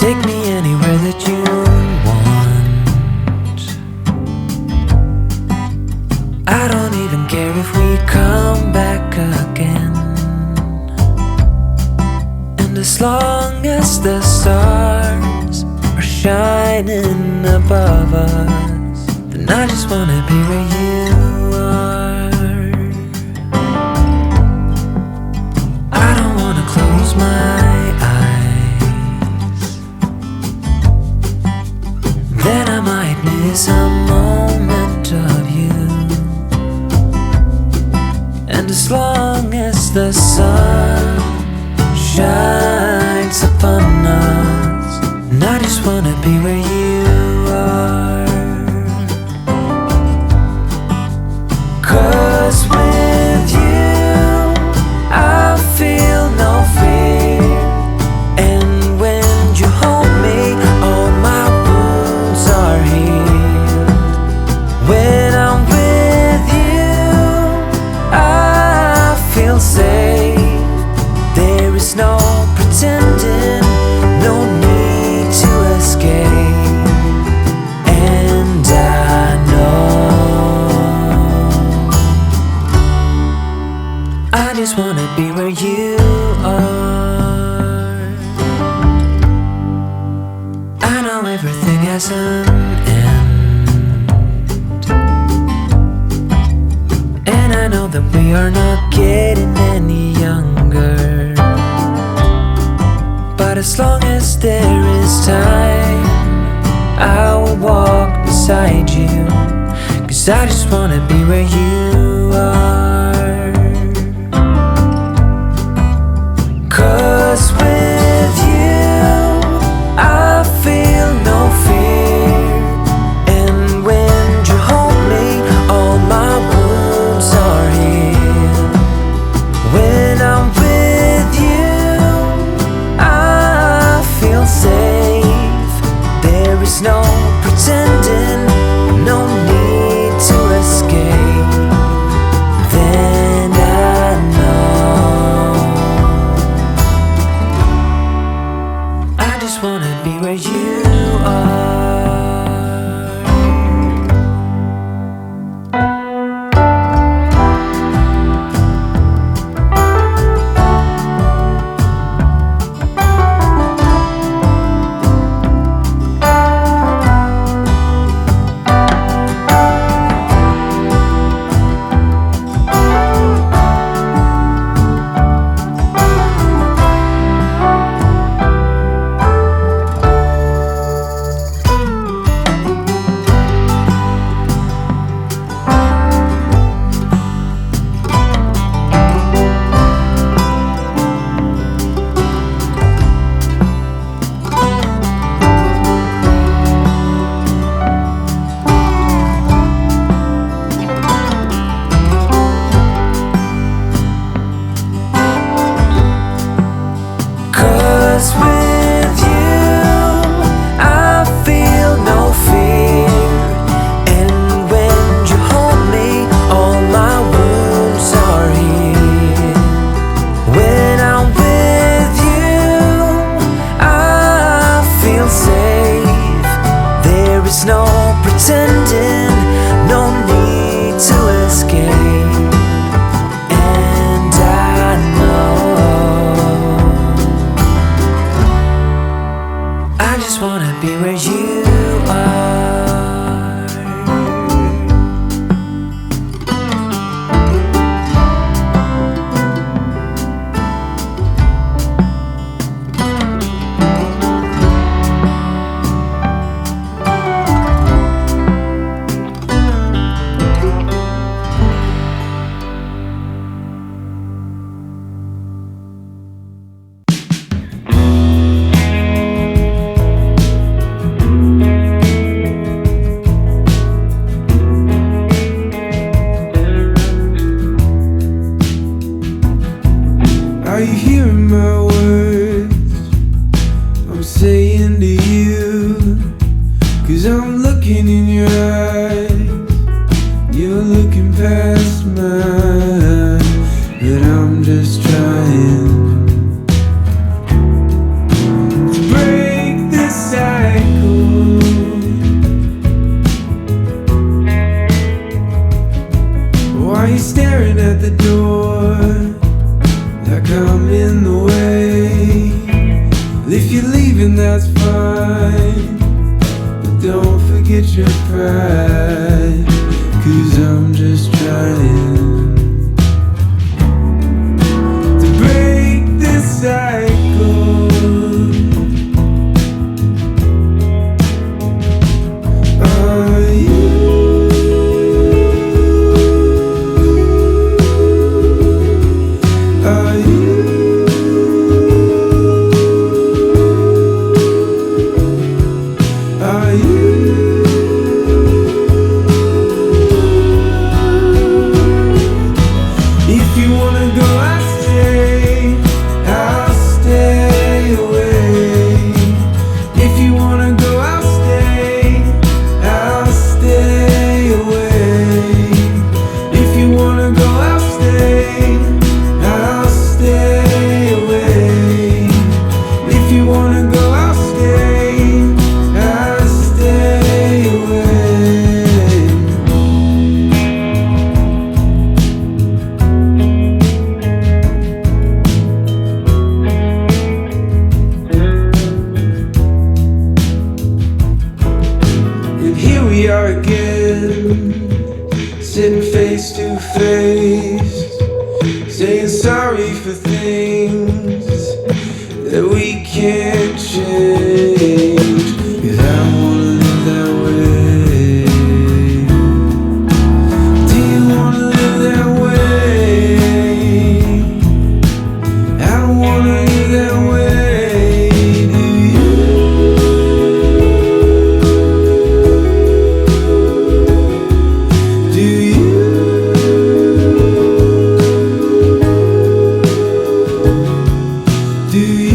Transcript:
Take me anywhere that you want. I don't even care if we come back again. And as long as the stars are shining above us, then I just wanna be where you are. I don't wanna close my eyes, then I might miss a moment of you. And as long as the sun shines upon us, and I just wanna be where you are. 'Cause with you I feel no fear, and when you hold me all my wounds are healed. When I'm with you I feel safe. There is no pretending, no need to escape. And I know I just wanna be where you are. I know everything has an end, and I know that we are not getting any younger. But as long as there is time, I will walk beside you. 'Cause I just wanna be where you are. 'Cause with you I feel no fear, and when you hold me all my wounds are healed. When I'm with you I feel safe. There is no pretending, no need to escape. Then I know I just wanna be where you are. No pretending, no need to escape. And I know I just wanna be where you are. Are you hearing my words I'm saying to you? 'Cause I'm looking in your eyes, you're looking past mine. But I'm just trying to break the mind, but don't forget your pride, 'cause I'm just trying to break this cycle. Are you? Are you? Are you? If you wanna go, I'll stay away. If you wanna go, I'll stay away. If you wanna go, I'll stay away. If you wanna go, I'll stay away. And here we are again, sitting face to face, saying sorry for things that we can't change. 'Cause I don't wanna live that way. Do you wanna live that way? I don't wanna live that way. Do you? Do you? Do you?